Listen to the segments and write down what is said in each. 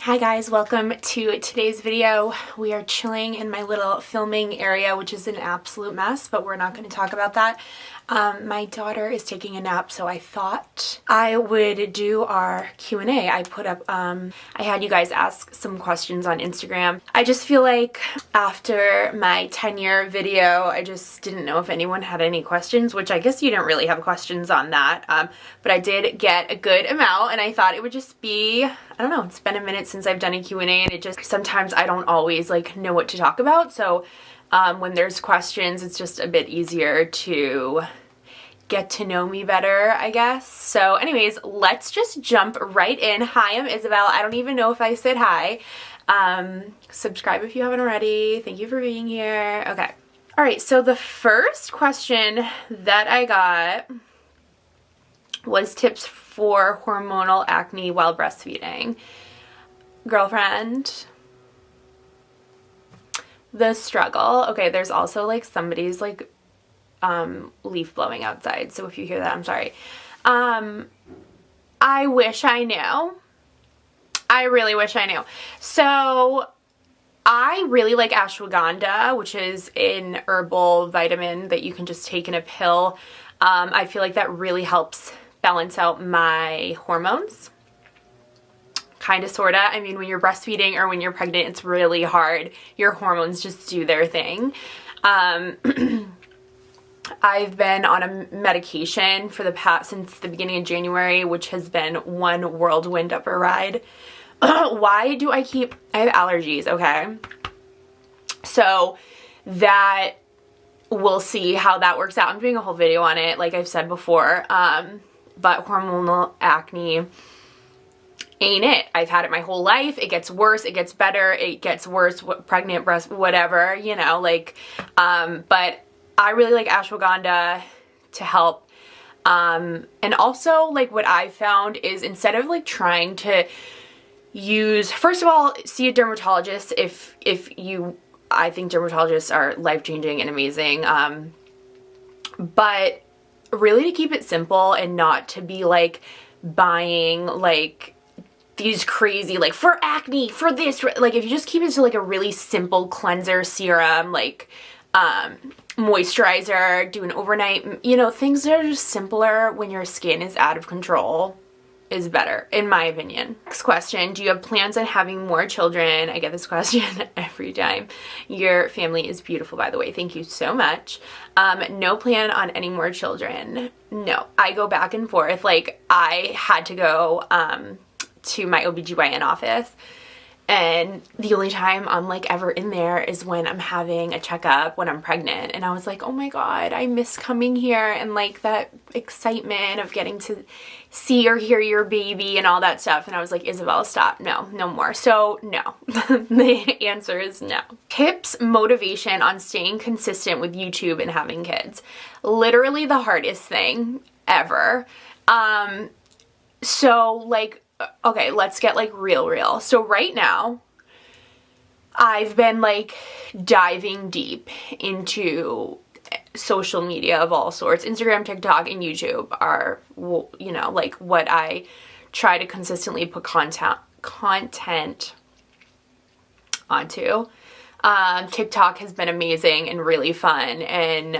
Hi guys, welcome to today's video. We are chilling in my little filming area, which is an absolute mess, but we're not going to talk about that. My daughter is taking a nap, so I thought I would do our Q&A. I put up, I had you guys ask some questions on Instagram. I just feel like after my 10-year video, I just didn't know if anyone had any questions, which I guess you didn't really have questions on that, but I did get a good amount, and I thought it would just be, I don't know, it's been a minute since I've done a Q&A, and it just, sometimes I don't always like know what to talk about, so when there's questions, it's just a bit easier to get to know me better, I guess. So anyways, let's just jump right in. Hi, I'm Isabel. I don't even know if I said hi. Subscribe if you haven't already. Thank you for being here. Okay. All right, so the first question that I got was tips for hormonal acne while breastfeeding. Girlfriend, the struggle. Okay, there's also like somebody's like leaf blowing outside, so if you hear that, I'm sorry. I wish I knew. I really wish I knew. So I really like ashwagandha, which is an herbal vitamin that you can just take in a pill. I feel like that really helps balance out my hormones. Kind of, sorta. I mean, when you're breastfeeding or when you're pregnant, it's really hard. Your hormones just do their thing. I've been on a medication for the past, since the beginning of January, which has been one whirlwind of a ride. Why do I have allergies, okay? So that, we'll see how that works out. I'm doing a whole video on it, like I've said before, but hormonal acne ain't it. I've had it my whole life. It gets worse, it gets better, it gets worse, pregnant, breast, whatever, you know, like, but I really like ashwagandha to help. And also, like, what I found is instead of like trying to use, first of all, see a dermatologist if you, I think dermatologists are life-changing and amazing. But really to keep it simple and not to be like buying like these crazy, like, for acne, for this, like, if you just keep it to like a really simple cleanser, serum, like, moisturizer, do an overnight, you know, things that are just simpler when your skin is out of control is better, in my opinion. Next question, do you have plans on having more children? I get this question every time. Your family is beautiful, by the way. Thank you so much. No plan on any more children. No, I go back and forth. Like, I had to go to my OBGYN office, and the only time I'm like ever in there is when I'm having a checkup when I'm pregnant. And I was like, oh my God, I miss coming here and like that excitement of getting to see or hear your baby and all that stuff. And I was like, Isabel, stop. No, no more. So no, the answer is no. Tips, motivation on staying consistent with YouTube and having kids. Literally the hardest thing ever. So like, okay, let's get like real. So right now, I've been like diving deep into social media of all sorts. Instagram, TikTok, and YouTube are, you know, like what I try to consistently put content onto. TikTok has been amazing and really fun, and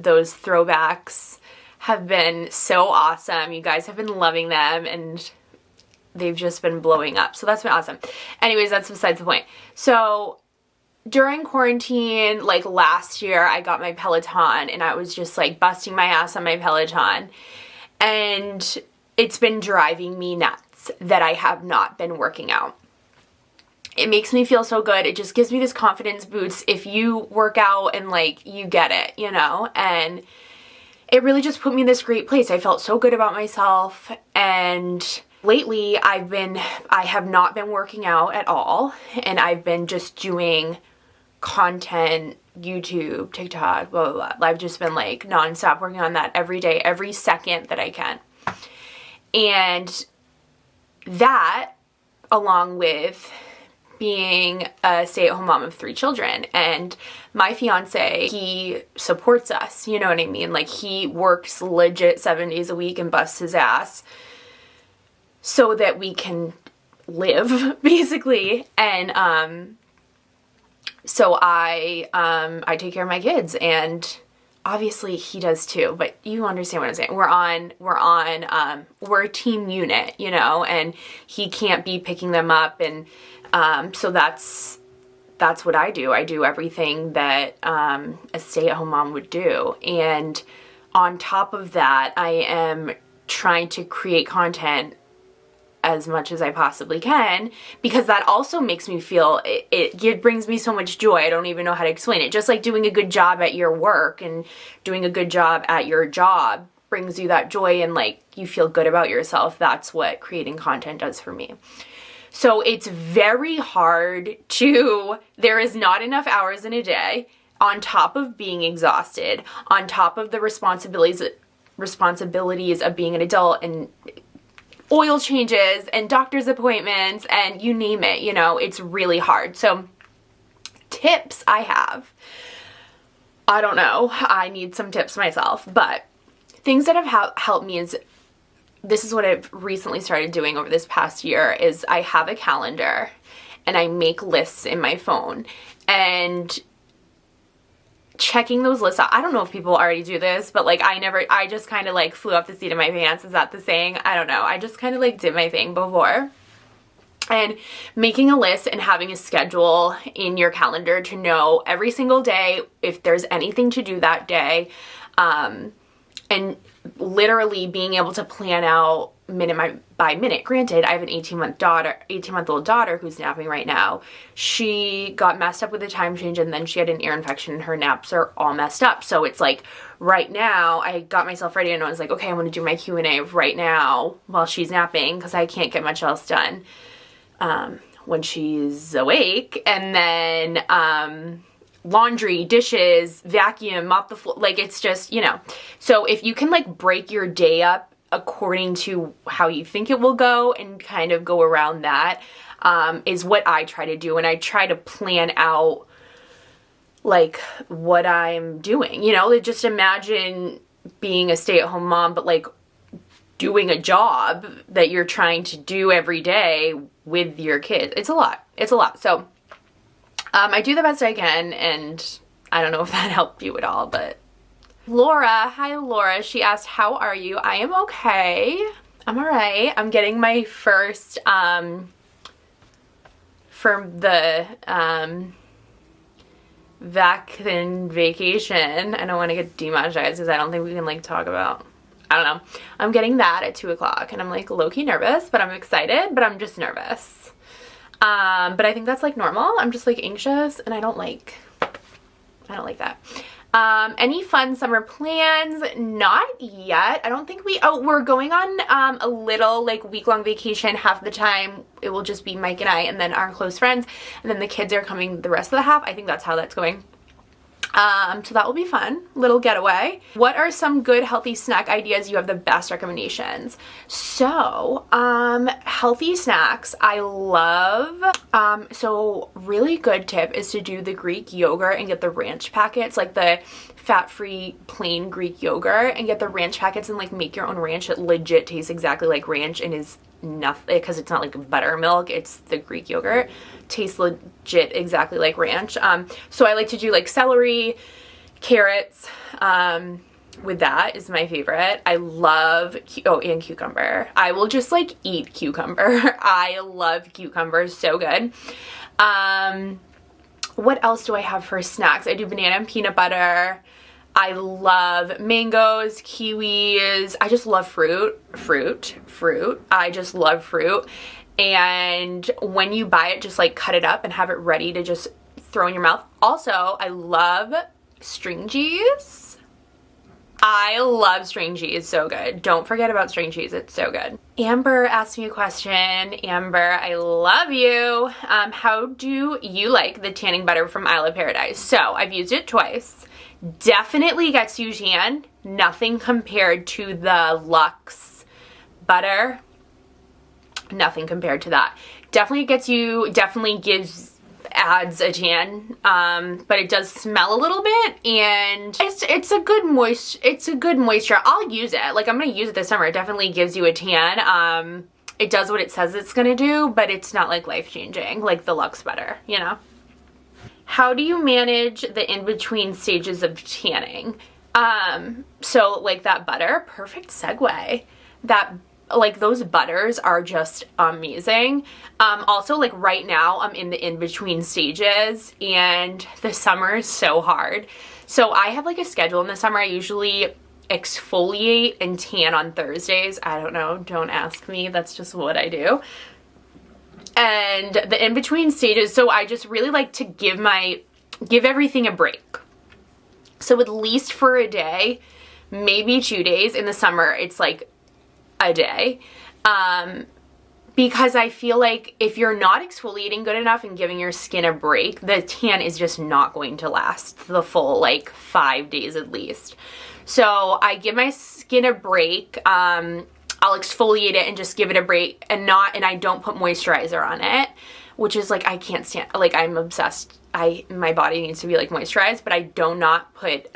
those throwbacks have been so awesome. You guys have been loving them, and they've just been blowing up. So that's been awesome. Anyways, that's besides the point. So during quarantine, like last year, I got my Peloton and I was just like busting my ass on my Peloton. And it's been driving me nuts that I have not been working out. It makes me feel so good. It just gives me this confidence boost if you work out and like you get it, you know? And it really just put me in this great place. I felt so good about myself, and lately I have not been working out at all, and I've been just doing content, YouTube, TikTok, blah, blah, blah. I've just been like nonstop working on that every day, every second that I can. And that, along with being a stay-at-home mom of 3 children, and my fiance, he supports us, you know what I mean? Like, he works legit 7 days a week and busts his ass so that we can live basically. And so I take care of my kids, and obviously he does too, but you understand what I'm saying. We're a team unit, you know, and he can't be picking them up. And so that's what I do. I do everything that a stay-at-home mom would do. And on top of that, I am trying to create content as much as I possibly can, because that also makes me feel, it brings me so much joy. I don't even know how to explain it. Just like doing a good job at your work and doing a good job at your job brings you that joy, and like you feel good about yourself. That's what creating content does for me. So it's very hard there is not enough hours in a day, on top of being exhausted, on top of the responsibilities of being an adult, and oil changes and doctor's appointments and you name it, you know, it's really hard. So tips I have, I don't know, I need some tips myself, but things that have helped me is, this is what I've recently started doing over this past year, is I have a calendar and I make lists in my phone, and checking those lists out. I don't know if people already do this, but like I just kind of like flew off the seat of my pants. Is that the saying? I don't know. I just kind of like did my thing before. And making a list and having a schedule in your calendar to know every single day if there's anything to do that day. And literally being able to plan out minute by minute. Granted, I have an 18-month-old daughter who's napping right now. She got messed up with a time change, and then she had an ear infection, and her naps are all messed up. So it's like right now I got myself ready, and I was like, okay, I'm going to do my Q&A right now while she's napping, because I can't get much else done when she's awake. And then laundry, dishes, vacuum, mop the floor, like it's just, you know. So if you can like break your day up according to how you think it will go and kind of go around that, is what I try to do. And I try to plan out like what I'm doing, you know. Just imagine being a stay-at-home mom, but like doing a job that you're trying to do every day with your kids. It's a lot. So I do the best I can, and I don't know if that helped you at all, but hi Laura, she asked, how are you? I am okay. I'm alright. I'm getting my first, from the, vacation. I don't want to get demonetized because I don't think we can like talk about, I don't know. I'm getting that at 2 o'clock, and I'm like low-key nervous, but I'm excited, but I'm just nervous. But I think that's like normal. I'm just like anxious, and I don't like that. Any fun summer plans? Not yet. I don't think we're going on a little like week-long vacation. Half the time it will just be Mike and I, and then our close friends, and then the kids are coming the rest of the half. I think that's how that's going. So that will be fun. Little getaway. What are some good healthy snack ideas? You have the best recommendations. So, healthy snacks I love. So really good tip is to do the Greek yogurt and get the ranch packets, like the fat-free plain Greek yogurt, and get the ranch packets and like make your own ranch. It legit tastes exactly like ranch and is nothing, because it's not like buttermilk, it's the Greek yogurt. Tastes legit exactly like ranch. So I like to do like celery, carrots, with that is my favorite. I love, and cucumber. I will just like eat cucumber. I love cucumber, so good. What else do I have for snacks? I do banana and peanut butter. I love mangoes, kiwis. I just love fruit. I just love fruit. And when you buy it, just like cut it up and have it ready to just throw in your mouth. Also, I love string cheese. I love string cheese, so good. Don't forget about string cheese, it's so good. Amber asked me a question. Amber, I love you. How do you like the tanning butter from Isle of Paradise? So I've used it twice. Definitely gets you tan. Nothing compared to the Luxe butter. Nothing compared to that. Adds a tan, but it does smell a little bit, and it's a good moisture. I'll use it. Like, I'm gonna use it this summer. It definitely gives you a tan. it does what it says it's gonna do, but it's not like life-changing. Like the Luxe Butter, you know? How do you manage the in-between stages of tanning? So like that butter, perfect segue. That, like those butters are just amazing. Also like right now I'm in the in-between stages and the summer is so hard. So I have like a schedule in the summer. I usually exfoliate and tan on Thursdays. I don't know, don't ask me, that's just what I do. And the in-between stages, so I just really like to give everything a break. So at least for a day, maybe 2 days. In the summer, it's like a day. Because I feel like if you're not exfoliating good enough and giving your skin a break, the tan is just not going to last the full like 5 days at least. So I give my skin a break. I'll exfoliate it and just give it a break, and I don't put moisturizer on it, which is like, I can't stand, like I'm obsessed. My body needs to be like moisturized, but I do not put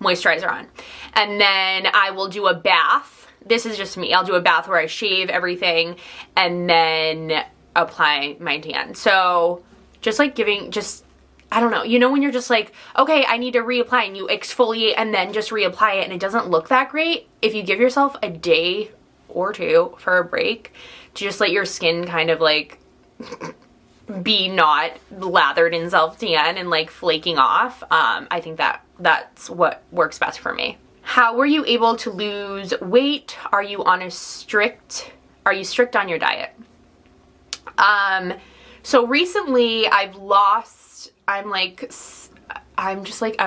moisturizer on. And then I will do a bath. This is just me. I'll do a bath where I shave everything and then apply my tan. So just like I don't know, you know when you're just like, okay, I need to reapply, and you exfoliate and then just reapply it and it doesn't look that great. If you give yourself a day or two for a break to just let your skin kind of like be not lathered in self-tan and like flaking off, I think that's what works best for me. How were you able to lose weight? Are you strict on your diet? So recently I'm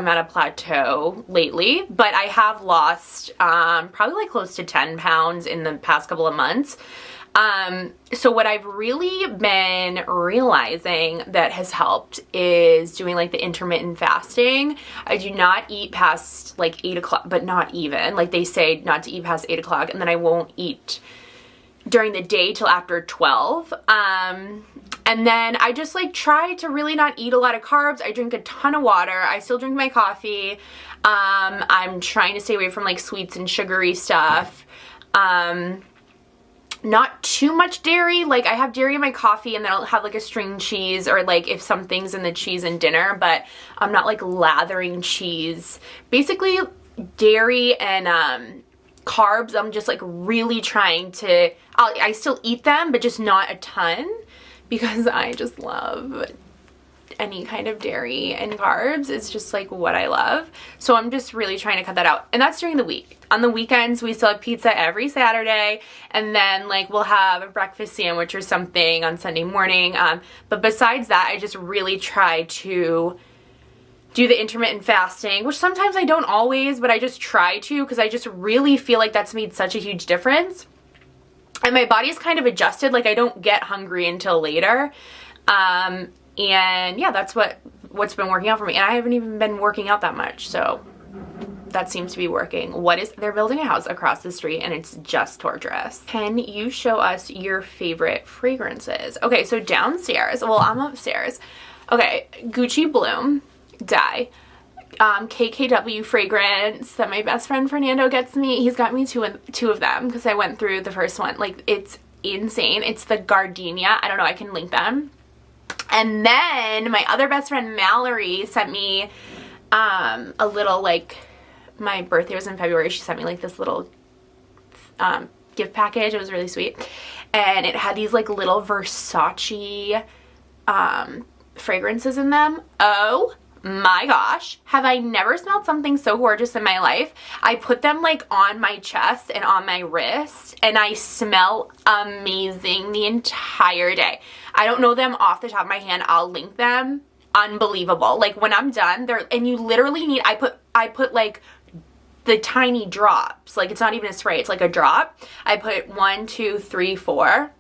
at a plateau lately, but I have lost probably like close to 10 pounds in the past couple of months. So what I've really been realizing that has helped is doing like the intermittent fasting. I do not eat past like 8 o'clock, but not even. Like they say not to eat past 8 o'clock, and then I won't eat during the day till after 12. And then I just like try to really not eat a lot of carbs. I drink a ton of water. I still drink my coffee. I'm trying to stay away from like sweets and sugary stuff. Not too much dairy. Like I have dairy in my coffee, and then I'll have like a string cheese, or like if something's in the cheese in dinner, but I'm not like lathering cheese. Basically dairy and carbs, I'm just like really trying to, I still eat them, but just not a ton, because I just love any kind of dairy and carbs. It's just like what I love. So I'm just really trying to cut that out. And that's during the week. On the weekends, we still have pizza every Saturday. And then like we'll have a breakfast sandwich or something on Sunday morning. But besides that, I just really try to do the intermittent fasting, which sometimes I don't always, but I just try to, because I just really feel like that's made such a huge difference. And my body's kind of adjusted. Like I don't get hungry until later. And yeah, that's what's been working out for me. And I haven't even been working out that much, so that seems to be working. They're building a house across the street and it's just torturous. Can you show us your favorite fragrances? Okay, so downstairs, well, I'm upstairs. Okay, Gucci Bloom Dye, KKW fragrance that my best friend Fernando gets me. He's got me two of them because I went through the first one. Like it's insane. It's the Gardenia. I don't know, I can link them. And then my other best friend Mallory sent me a little, like, my birthday was in February. She sent me like this little gift package. It was really sweet. And it had these like little Versace fragrances in them. Oh my gosh, have I never smelled something so gorgeous in my life? I put them like on my chest and on my wrist, and I smell amazing the entire day. I don't know them off the top of my hand. I'll link them. Unbelievable. Like when I'm done, and you literally need, I put like the tiny drops. Like it's not even a spray, it's like a drop. I put 1, 2, 3, 4.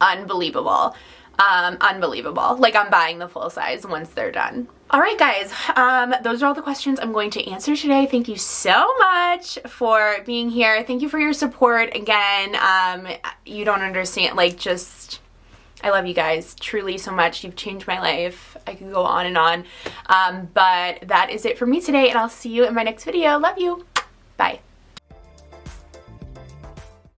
Unbelievable. Unbelievable. Like I'm buying the full size once they're done. All right, guys, those are all the questions I'm going to answer today. Thank you so much for being here. Thank you for your support. Again, you don't understand, like, just, I love you guys truly so much. You've changed my life. I could go on and on. But that is it for me today, and I'll see you in my next video. Love you. Bye.